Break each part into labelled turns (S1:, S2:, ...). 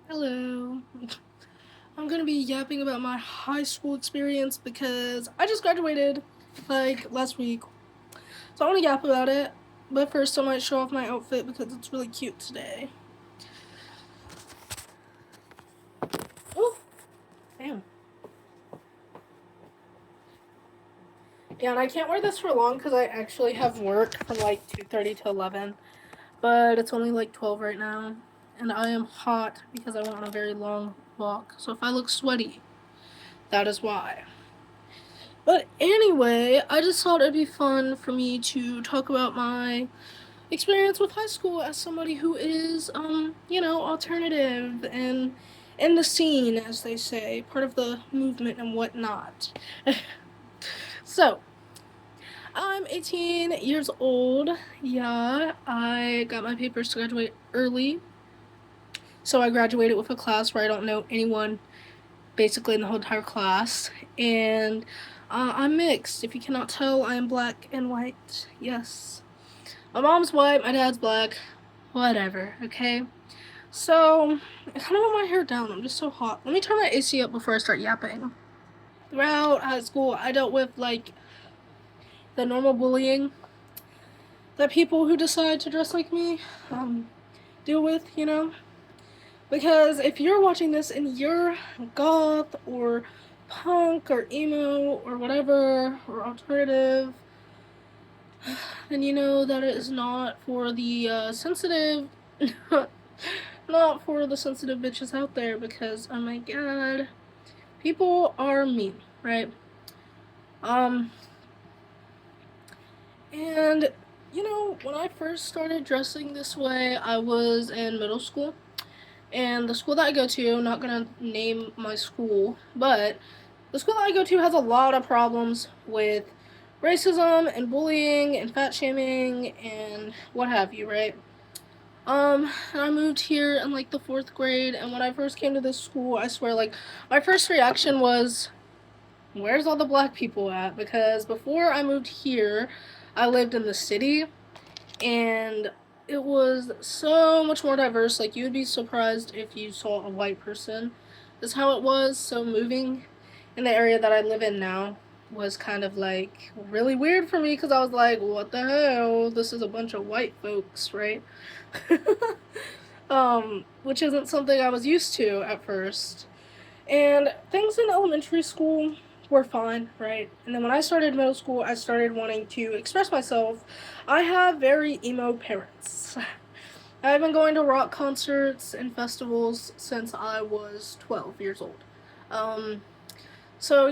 S1: Hello. I'm gonna be yapping about my high school experience because I just graduated like last week. So I wanna yap about it. But first I might show off my outfit because it's really cute today. Oh, damn. Yeah, and I can't wear this for long because I actually have work from like 2:30 to 11. But it's only like 12 right now. And I am hot because I went on a very long walk. So if I look sweaty, that is why. But anyway, I just thought it'd be fun for me to talk about my experience with high school as somebody who is, alternative and in the scene, as they say, part of the movement and whatnot. So, I'm 18 years old. Yeah, I got my papers to graduate early. So I graduated with a class where I don't know anyone basically in the whole entire class. And I'm mixed. If you cannot tell, I am black and white. Yes. My mom's white, my dad's black. Whatever, okay? So, I kind of want my hair down. I'm just so hot. Let me turn my AC up before I start yapping. Throughout high school, I dealt with, like, the normal bullying that people who decide to dress like me deal with. Because if you're watching this and you're goth or punk or emo or whatever or alternative, then you know that it is not for the sensitive, not for the sensitive bitches out there because, oh my god, people are mean, right? Um, and when I first started dressing this way, I was in middle school. And the school that I go to, not gonna name my school, but the school that I go to has a lot of problems with racism and bullying and fat shaming and what have you, right? And I moved here in like the 4th grade, and when I first came to this school, I swear, like, my first reaction was, where's all the black people at? Because before I moved here, I lived in the city, and it was so much more diverse. Like, you'd be surprised if you saw a white person. That's how it was. So moving in the area that I live in now was kind of like really weird for me because I was like, what the hell? This is a bunch of white folks, right? Which isn't something I was used to at first. And things in elementary school were fine, right? And then when I started middle school, I started wanting to express myself. I have very emo parents. I've been going to rock concerts and festivals since I was 12 years old. Um, so,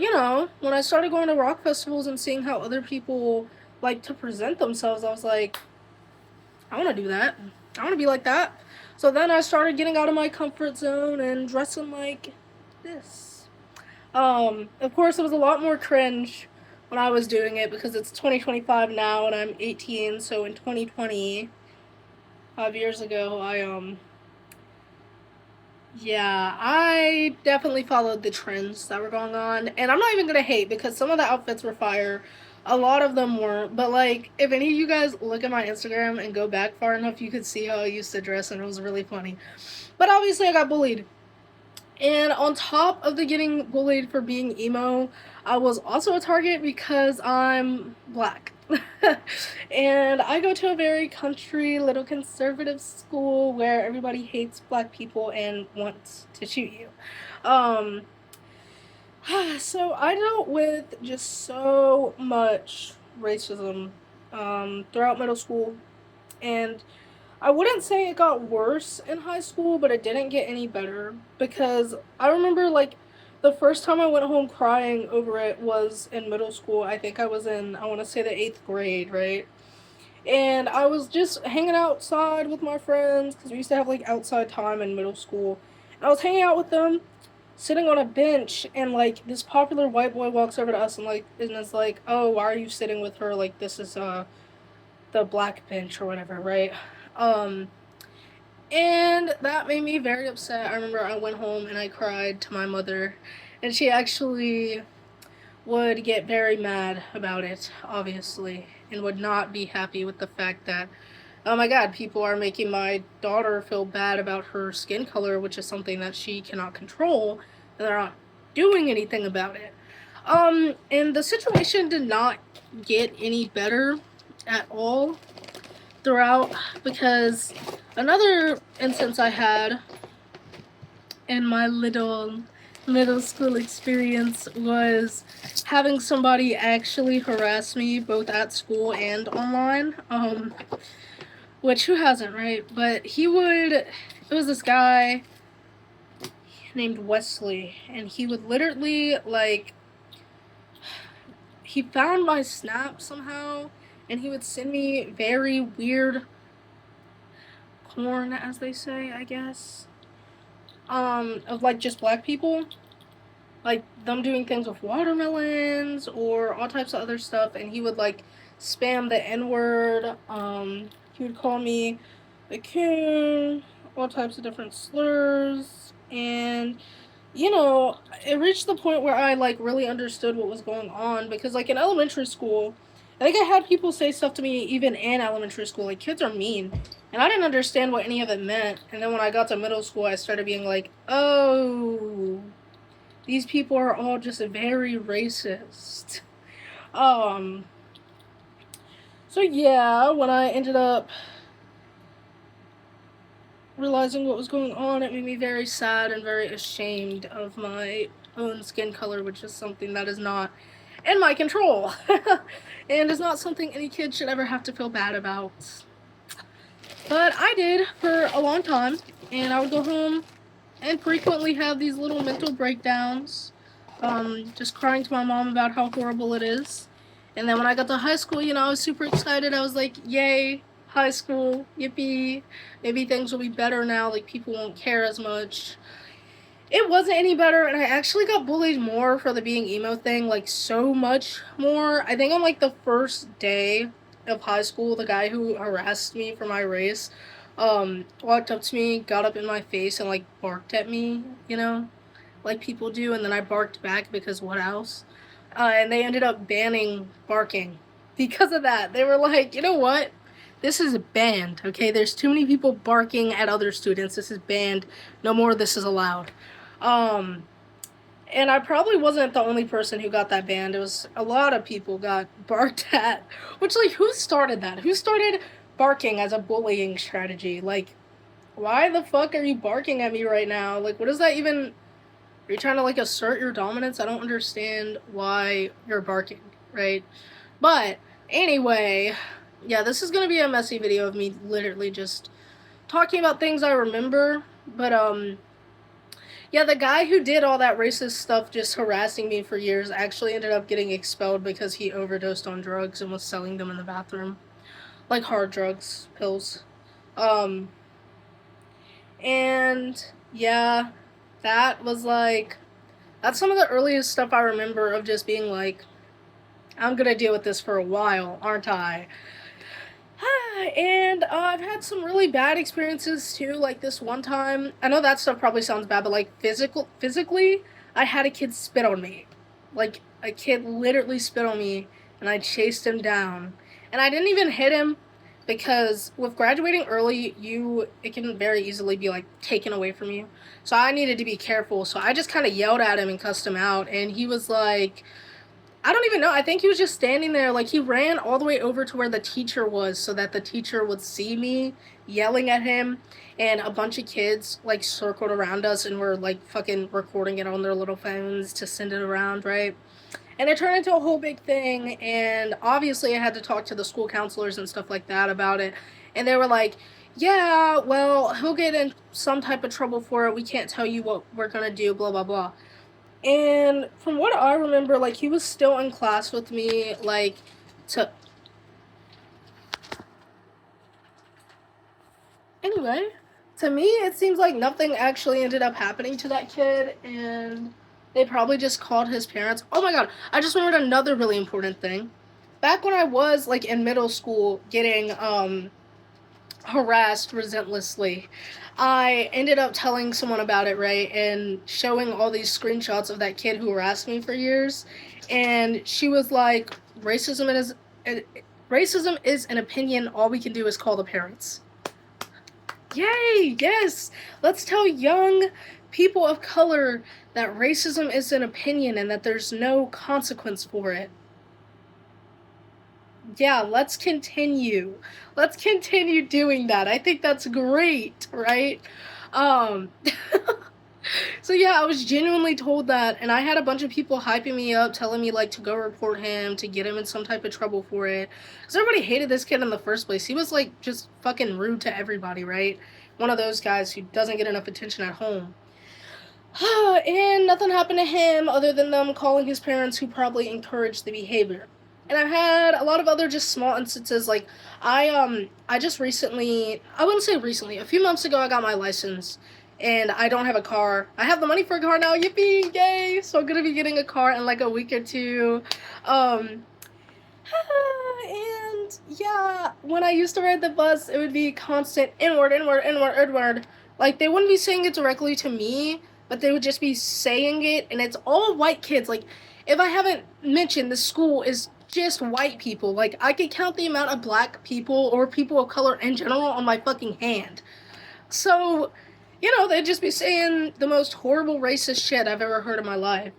S1: when I started going to rock festivals and seeing how other people like to present themselves, I was like, I want to do that. I want to be like that. So then I started getting out of my comfort zone and dressing like this. Of course, it was a lot more cringe when I was doing it because it's 2025 now and I'm 18. So in 2020, 5 years ago, yeah, I definitely followed the trends that were going on. And I'm not even gonna hate because some of the outfits were fire. A lot of them weren't. But, like, if any of you guys look at my Instagram and go back far enough, you could see how I used to dress, and it was really funny. But obviously, I got bullied. And on top of the getting bullied for being emo, I was also a target because I'm black. And I go to a very country, little conservative school where everybody hates black people and wants to shoot you. Um, so I dealt with just so much racism throughout middle school, and I wouldn't say it got worse in high school, but it didn't get any better because I remember, like, the first time I went home crying over it was in middle school. I think I was in, I want to say, the 8th grade, right? And I was just hanging outside with my friends because we used to have like outside time in middle school. And I was hanging out with them, sitting on a bench, and like this popular white boy walks over to us and is like, "Oh, why are you sitting with her? Like, this is the black bench or whatever, right?" Um, and that made me very upset. I remember I went home and I cried to my mother, and she actually would get very mad about it, obviously, and would not be happy with the fact that oh my god, people are making my daughter feel bad about her skin color, which is something that she cannot control, and they're not doing anything about it. And the situation did not get any better at all throughout, because another instance I had in my little middle school experience was having somebody actually harass me both at school and online. Which who hasn't, right? But it was this guy named Wesley, and he would literally, like, he found my snap somehow, and he would send me very weird porn, as they say, I guess, of, like, just black people, like, them doing things with watermelons, or all types of other stuff, and he would, like, spam the N-word, he would call me a coon, all types of different slurs, and, you know, it reached the point where I, like, really understood what was going on, because, like, in elementary school, I think I had people say stuff to me even in elementary school, like, kids are mean, and I didn't understand what any of it meant, and then when I got to middle school, I started being like, oh, these people are all just very racist. So yeah, when I ended up realizing what was going on, it made me very sad and very ashamed of my own skin color, which is something that is not in my control. And is not something any kid should ever have to feel bad about. But I did for a long time, and I would go home and frequently have these little mental breakdowns, just crying to my mom about how horrible it is. And then when I got to high school, you know, I was super excited. I was like, yay, high school, yippee, maybe things will be better now, like people won't care as much. It wasn't any better, and I actually got bullied more for the being emo thing, like so much more. I think on like the first day of high school, the guy who harassed me for my race, walked up to me, got up in my face, and like barked at me, you know, like people do, and then I barked back because what else? And they ended up banning barking because of that. They were like, you know what? This is banned, okay? There's too many people barking at other students. This is banned. No more of this is allowed. And I probably wasn't the only person who got that banned. It was a lot of people got barked at. Which, like, who started that? Who started barking as a bullying strategy? Like, why the fuck are you barking at me right now? Like, what does that even... Are you trying to, like, assert your dominance? I don't understand why you're barking, right? But, anyway, yeah, this is gonna be a messy video of me literally just talking about things I remember. But, yeah, the guy who did all that racist stuff just harassing me for years actually ended up getting expelled because he overdosed on drugs and was selling them in the bathroom. Like hard drugs, pills. And, yeah, that was like, that's some of the earliest stuff I remember of just being like, I'm gonna deal with this for a while, aren't I? And I've had some really bad experiences too, like this one time. I know that stuff probably sounds bad, but like physically, I had a kid spit on me. Like a kid literally spit on me, and I chased him down. And I didn't even hit him because with graduating early, it can very easily be like taken away from you. So I needed to be careful. So I just kind of yelled at him and cussed him out, and he was like, I don't even know. I think he was just standing there. Like, he ran all the way over to where the teacher was so that the teacher would see me yelling at him. And a bunch of kids, like, circled around us and were, like, fucking recording it on their little phones to send it around, right? And it turned into a whole big thing. And obviously I had to talk to the school counselors and stuff like that about it. And they were like, yeah, well, he'll get in some type of trouble for it. We can't tell you what we're going to do, blah, blah, blah. And from what I remember, like, he was still in class with me, like, Anyway, to me, it seems like nothing actually ended up happening to that kid, and they probably just called his parents. Oh my god, I just remembered another really important thing. Back when I was, like, in middle school getting, harassed relentlessly, I ended up telling someone about it, right, and showing all these screenshots of that kid who harassed me for years, and she was like, racism racism is an opinion. All we can do is call the parents. Yay, yes. Let's tell young people of color that racism is an opinion and that there's no consequence for it. Yeah, let's continue. Let's continue doing that. I think that's great, right? Um So yeah, I was genuinely told that, and I had a bunch of people hyping me up, telling me like to go report him, to get him in some type of trouble for it. Because everybody hated this kid in the first place. He was like just fucking rude to everybody, right? One of those guys who doesn't get enough attention at home. And nothing happened to him other than them calling his parents, who probably encouraged the behavior. And I've had a lot of other just small instances. Like I just recently, I wouldn't say recently, a few months ago I got my license, and I don't have a car. I have the money for a car now, yippee, yay! So I'm gonna be getting a car in like a week or two. And yeah, when I used to ride the bus, it would be constant inward, inward, inward, inward. Like, they wouldn't be saying it directly to me, but they would just be saying it, and it's all white kids. Like, if I haven't mentioned, the school is just white people. Like, I could count the amount of black people or people of color in general on my fucking hand. So, you know, they'd just be saying the most horrible racist shit I've ever heard in my life.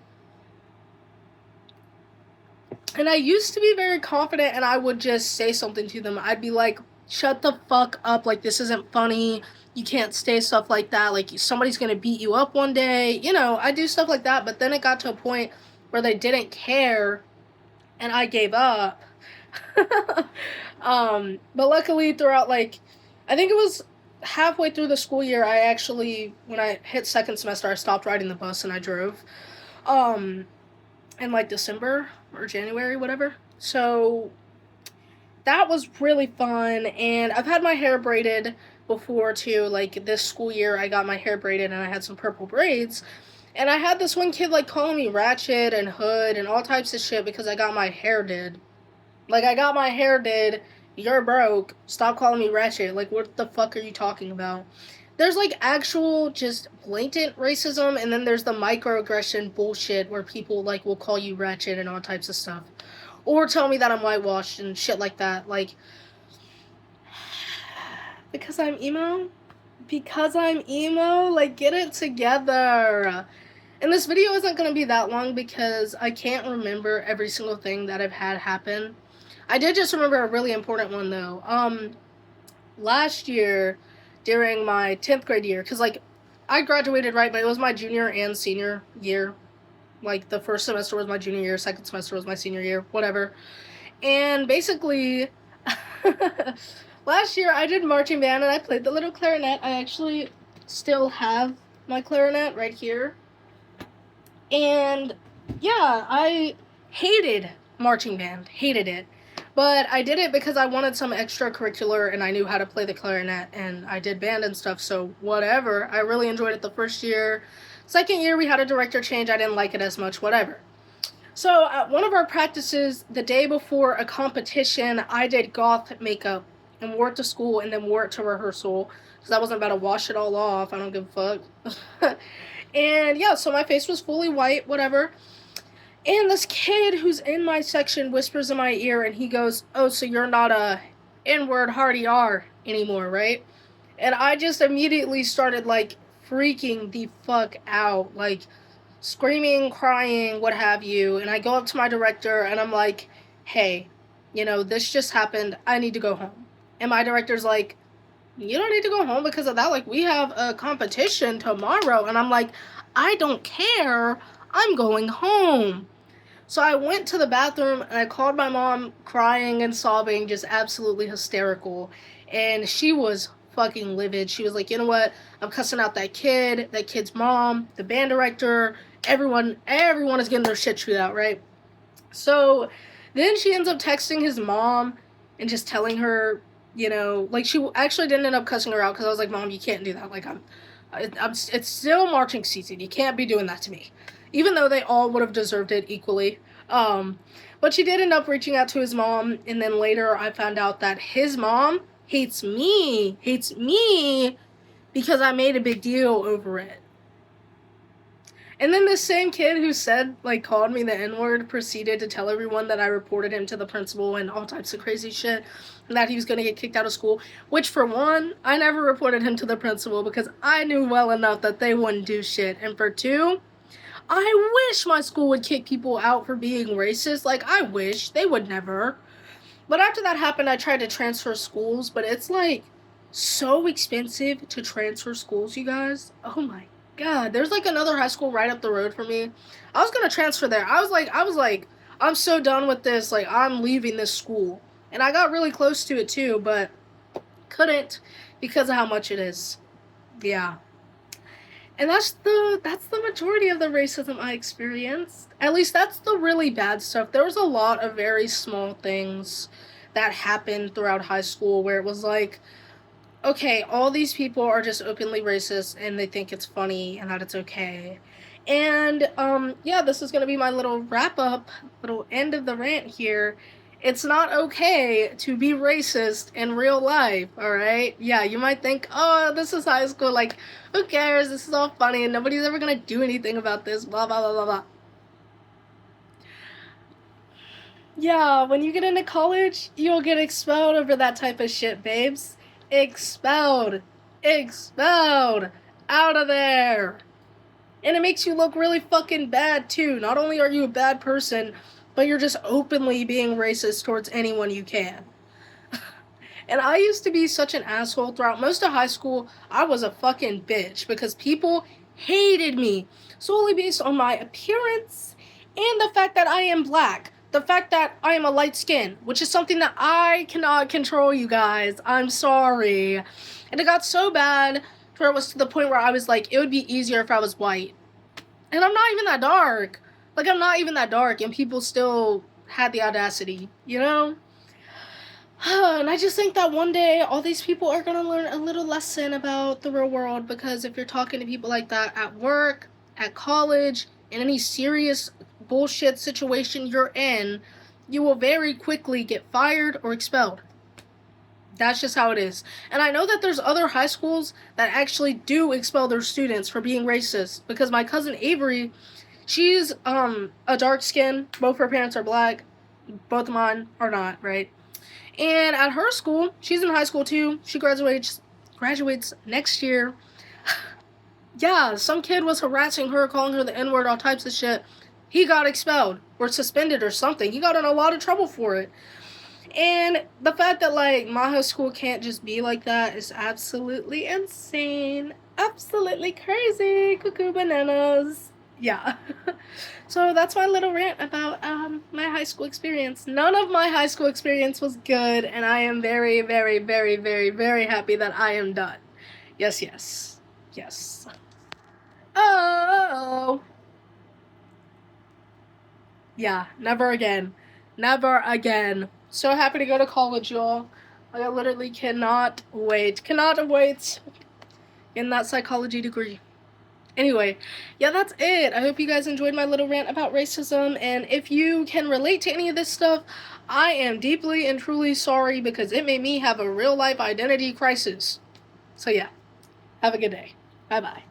S1: And I used to be very confident, and I would just say something to them. I'd be like, shut the fuck up, like, this isn't funny, you can't say stuff like that, like, somebody's gonna beat you up one day, you know, I do stuff like that. But then it got to a point where they didn't care, and I gave up. But luckily throughout, like, I think it was halfway through the school year, I actually, when I hit second semester, I stopped riding the bus and I drove. In like December or January, whatever. So that was really fun, and I've had my hair braided before too. Like, this school year I got my hair braided and I had some purple braids, and I had this one kid like calling me ratchet and hood and all types of shit because I got my hair did. Like, I got my hair did, you're broke, stop calling me ratchet. Like, what the fuck are you talking about? There's like actual just blatant racism, and then there's the microaggression bullshit where people like will call you ratchet and all types of stuff, or tell me that I'm whitewashed and shit like that. Like, because I'm emo, like, get it together. And this video isn't going to be that long because I can't remember every single thing that I've had happen. I did just remember a really important one though. Last year, during my 10th grade year, because, like, I graduated, right, but it was my junior and senior year. Like, the first semester was my junior year, second semester was my senior year, whatever. And basically, last year I did marching band and I played the little clarinet. I actually still have my clarinet right here. And yeah, I hated marching band, hated it. But I did it because I wanted some extracurricular, and I knew how to play the clarinet, and I did band and stuff, so whatever. I really enjoyed it the first year. Second year, we had a director change. I didn't like it as much, whatever. So at one of our practices, the day before a competition, I did goth makeup and wore it to school and then wore it to rehearsal because I wasn't about to wash it all off. I don't give a fuck. And yeah, so my face was fully white, whatever. And this kid who's in my section whispers in my ear, and he goes, oh, so you're not a N-word hardy R anymore, right? And I just immediately started, like, freaking the fuck out, like, screaming, crying, what have you. And I go up to my director, and I'm like, hey, you know, this just happened. I need to go home. And my director's like, you don't need to go home because of that. Like, we have a competition tomorrow. And I'm like, I don't care. I'm going home. So I went to the bathroom and I called my mom, crying and sobbing, just absolutely hysterical. And she was fucking livid. She was like, you know what? I'm cussing out that kid's mom, the band director, everyone is getting their shit chewed out, right? So then she ends up texting his mom and just telling her, you know, like, she actually didn't end up cussing her out because I was like, Mom, you can't do that. Like, it's still marching season. You can't be doing that to me. Even though they all would have deserved it equally. But she did end up reaching out to his mom, and then later I found out that his mom hates me because I made a big deal over it. And then this same kid who said, like, called me the N-word proceeded to tell everyone that I reported him to the principal and all types of crazy shit, and that he was going to get kicked out of school, which, for one, I never reported him to the principal because I knew well enough that they wouldn't do shit. And for two, I wish my school would kick people out for being racist. Like, I wish. They would never. But after that happened, I tried to transfer schools, but it's, like, so expensive to transfer schools, you guys. Oh my God. There's, like, another high school right up the road from me. I was gonna transfer there. I was like, I'm so done with this. Like, I'm leaving this school. And I got really close to it, too, but couldn't because of how much it is. Yeah. And that's the majority of the racism I experienced. At least that's the really bad stuff. There was a lot of very small things that happened throughout high school where it was like, okay, all these people are just openly racist and they think it's funny and that it's okay. And yeah, this is gonna be my little wrap up, little end of the rant here. It's not okay to be racist in real life, alright? Yeah, you might think, oh, this is high school, like, who cares? This is all funny and nobody's ever gonna do anything about this, blah, blah, blah, blah, blah. Yeah, when you get into college, you'll get expelled over that type of shit, babes. Expelled. Expelled. Out of there. And it makes you look really fucking bad, too. Not only are you a bad person, but you're just openly being racist towards anyone you can. And I used to be such an asshole throughout most of high school. I was a fucking bitch because people hated me solely based on my appearance and the fact that I am black. The fact that I am a light skin, which is something that I cannot control, you guys. I'm sorry. And it got so bad where it was to the point where I was like, it would be easier if I was white. And I'm not even that dark. Like, I'm not even that dark, and people still had the audacity, you know? And I just think that one day all these people are going to learn a little lesson about the real world, because if you're talking to people like that at work, at college, in any serious bullshit situation you're in, you will very quickly get fired or expelled. That's just how it is. And I know that there's other high schools that actually do expel their students for being racist, because my cousin Avery, she's a dark skin. Both her parents are black. Both of mine are not, right? And at her school, she's in high school too. She graduates next year. Yeah, some kid was harassing her, calling her the N-word, all types of shit. He got expelled or suspended or something. He got in a lot of trouble for it. And the fact that, like, my high school can't just be like that is absolutely insane. Absolutely crazy. Cuckoo bananas. Yeah. So that's my little rant about my high school experience. None of my high school experience was good, and I am very, very, very, very, very happy that I am done. Yes, yes. Yes. Oh. Yeah, never again. Never again. So happy to go to college, y'all. I literally cannot wait. Cannot wait. Getting that psychology degree. Anyway, yeah, that's it. I hope you guys enjoyed my little rant about racism, and if you can relate to any of this stuff, I am deeply and truly sorry, because it made me have a real life identity crisis. So yeah, have a good day. Bye-bye.